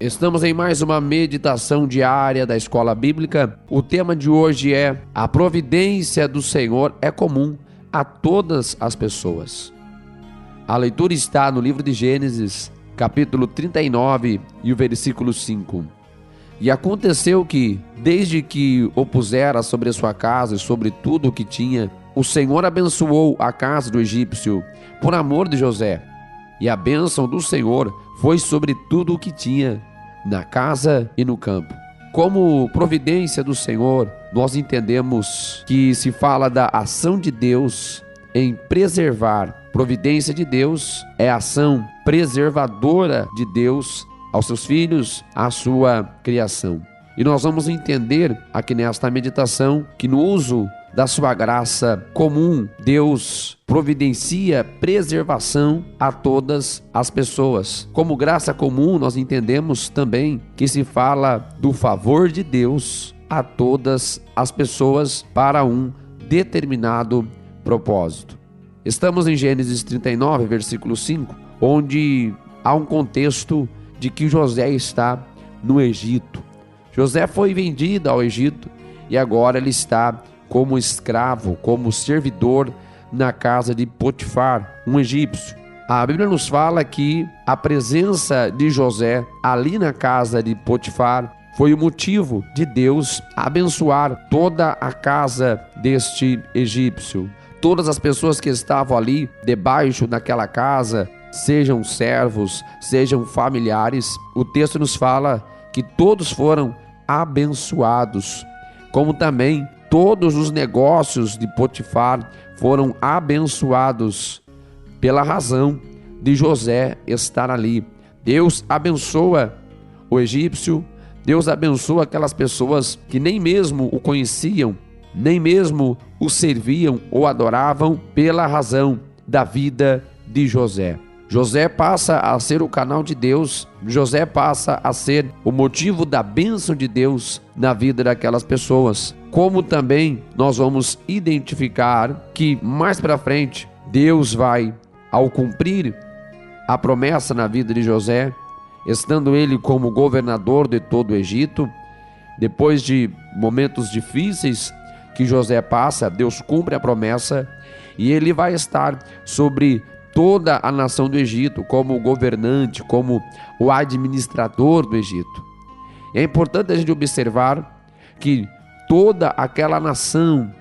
Estamos em mais uma meditação diária da Escola Bíblica. O tema de hoje é: a providência do Senhor é comum a todas as pessoas. A leitura está no livro de Gênesis, capítulo 39 e o versículo 5. E aconteceu que, desde que o pusera sobre a sua casa e sobre tudo o que tinha, o Senhor abençoou a casa do egípcio por amor de José. E a bênção do Senhor foi sobre tudo o que tinha, na casa e no campo. Como providência do Senhor, nós entendemos que se fala da ação de Deus em preservar. Providência de Deus é a ação preservadora de Deus aos seus filhos, à sua criação. E nós vamos entender aqui nesta meditação que no uso da sua graça comum, Deus providencia preservação a todas as pessoas. Como graça comum, nós entendemos também que se fala do favor de Deus a todas as pessoas para um determinado propósito. Estamos em Gênesis 39, versículo 5, onde há um contexto de que José está no Egito. José foi vendido ao Egito e agora ele está como escravo, como servidor na casa de Potifar, um egípcio. A Bíblia nos fala que a presença de José ali na casa de Potifar foi o motivo de Deus abençoar toda a casa deste egípcio. Todas as pessoas que estavam ali debaixo daquela casa, sejam servos, sejam familiares, o texto nos fala que todos foram abençoados, como também todos os negócios de Potifar foram abençoados pela razão de José estar ali. Deus abençoa o egípcio, Deus abençoa aquelas pessoas que nem mesmo o conheciam, nem mesmo o serviam ou adoravam pela razão da vida de José. José passa a ser o canal de Deus, José passa a ser o motivo da bênção de Deus na vida daquelas pessoas. Como também nós vamos identificar que mais para frente Deus vai, ao cumprir a promessa na vida de José, estando ele como governador de todo o Egito, depois de momentos difíceis que José passa, Deus cumpre a promessa e ele vai estar sobre toda a nação do Egito, como governante, como o administrador do Egito. É importante a gente observar que toda aquela nação,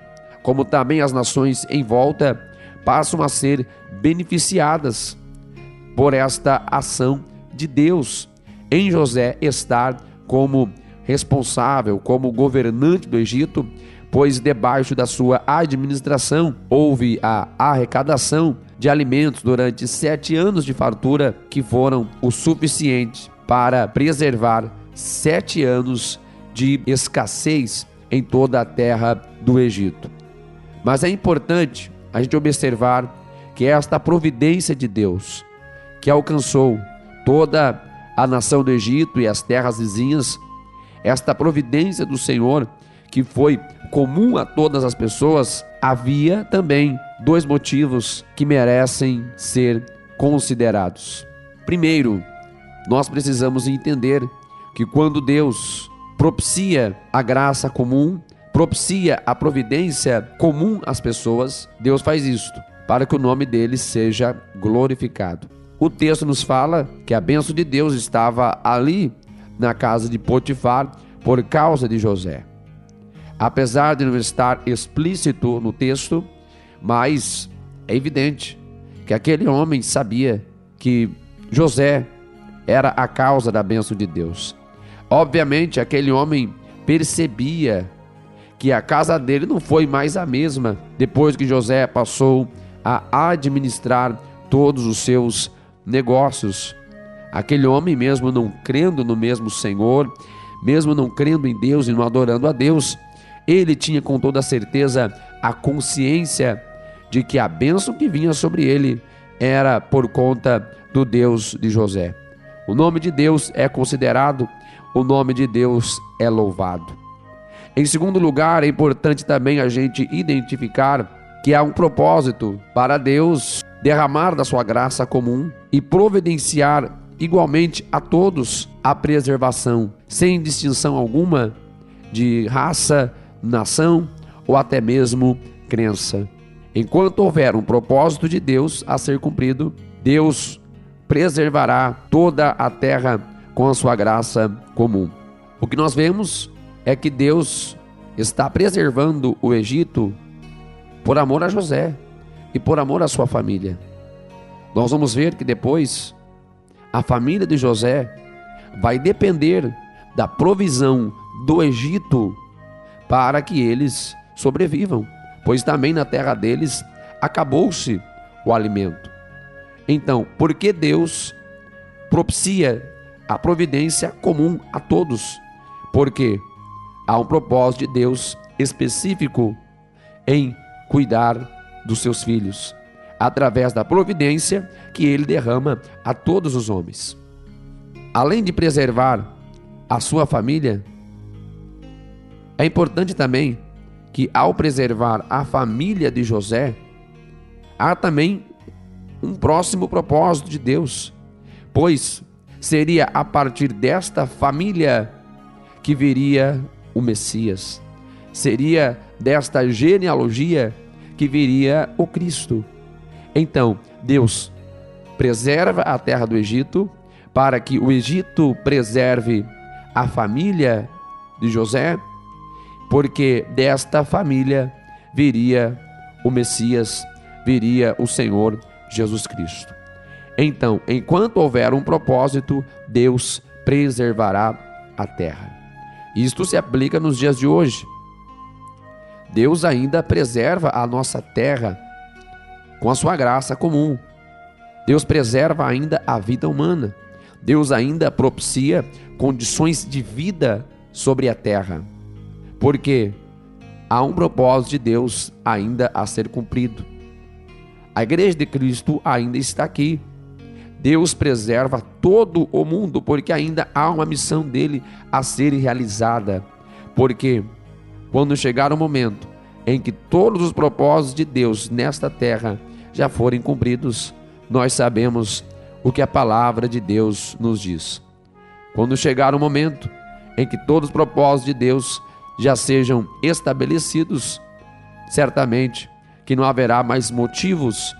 como também as nações em volta, passam a ser beneficiadas por esta ação de Deus em José estar como responsável, como governante do Egito, pois debaixo da sua administração houve a arrecadação de alimentos durante 7 anos de fartura, que foram o suficiente para preservar 7 anos de escassez em toda a terra do Egito. Mas é importante a gente observar que esta providência de Deus, que alcançou toda a nação do Egito e as terras vizinhas, esta providência do Senhor, que foi comum a todas as pessoas, havia também 2 motivos que merecem ser considerados. Primeiro, nós precisamos entender que quando Deus propicia a graça comum, propicia a providência comum às pessoas, Deus faz isto para que o nome dele seja glorificado. O texto nos fala que a bênção de Deus estava ali na casa de Potifar por causa de José. Apesar de não estar explícito no texto, mas é evidente que aquele homem sabia que José era a causa da bênção de Deus. Obviamente, aquele homem percebia que a casa dele não foi mais a mesma depois que José passou a administrar todos os seus negócios. Aquele homem, mesmo não crendo no mesmo Senhor, mesmo não crendo em Deus e não adorando a Deus, ele tinha com toda certeza a consciência de que a bênção que vinha sobre ele era por conta do Deus de José. O nome de Deus é considerado, o nome de Deus é louvado. Em segundo lugar, é importante também a gente identificar que há um propósito para Deus derramar da sua graça comum e providenciar igualmente a todos a preservação, sem distinção alguma de raça, nação ou até mesmo crença. Enquanto houver um propósito de Deus a ser cumprido, Deus preservará toda a terra com a sua graça comum. O que nós vemos é que Deus está preservando o Egito por amor a José e por amor à sua família. Nós vamos ver que depois a família de José vai depender da provisão do Egito para que eles sobrevivam, pois também na terra deles acabou-se o alimento. Então, por que Deus propicia a providência comum a todos? Porque há um propósito de Deus específico em cuidar dos seus filhos, através da providência que Ele derrama a todos os homens. Além de preservar a sua família, é importante também que, ao preservar a família de José, há também um próximo propósito de Deus, pois seria a partir desta família que viria o Messias, seria desta genealogia que viria o Cristo. Então, Deus preserva a terra do Egito para que o Egito preserve a família de José, porque desta família viria o Messias, viria o Senhor Jesus Cristo. Então, enquanto houver um propósito, Deus preservará a terra. Isto se aplica nos dias de hoje. Deus ainda preserva a nossa terra com a sua graça comum. Deus preserva ainda a vida humana. Deus ainda propicia condições de vida sobre a terra, porque há um propósito de Deus ainda a ser cumprido. A igreja de Cristo ainda está aqui. Deus preserva todo o mundo, porque ainda há uma missão dele a ser realizada. Porque quando chegar o momento em que todos os propósitos de Deus nesta terra já forem cumpridos, nós sabemos o que a palavra de Deus nos diz. Quando chegar o momento em que todos os propósitos de Deus já sejam estabelecidos, certamente que não haverá mais motivos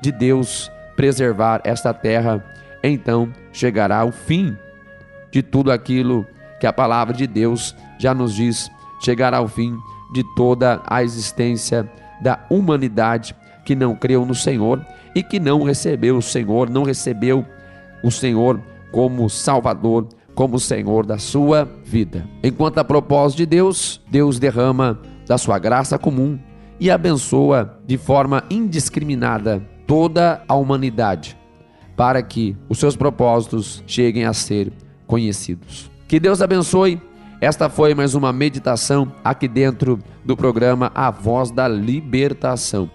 de Deus preservar esta terra. Então chegará o fim de tudo aquilo que a palavra de Deus já nos diz. Chegará o fim de toda a existência da humanidade que não creu no Senhor e que não recebeu o Senhor, não recebeu o Senhor como Salvador, como Senhor da sua vida. Enquanto a propósito de Deus, Deus derrama da sua graça comum e abençoa de forma indiscriminada toda a humanidade, para que os seus propósitos cheguem a ser conhecidos. Que Deus abençoe. Esta foi mais uma meditação aqui dentro do programa A Voz da Libertação.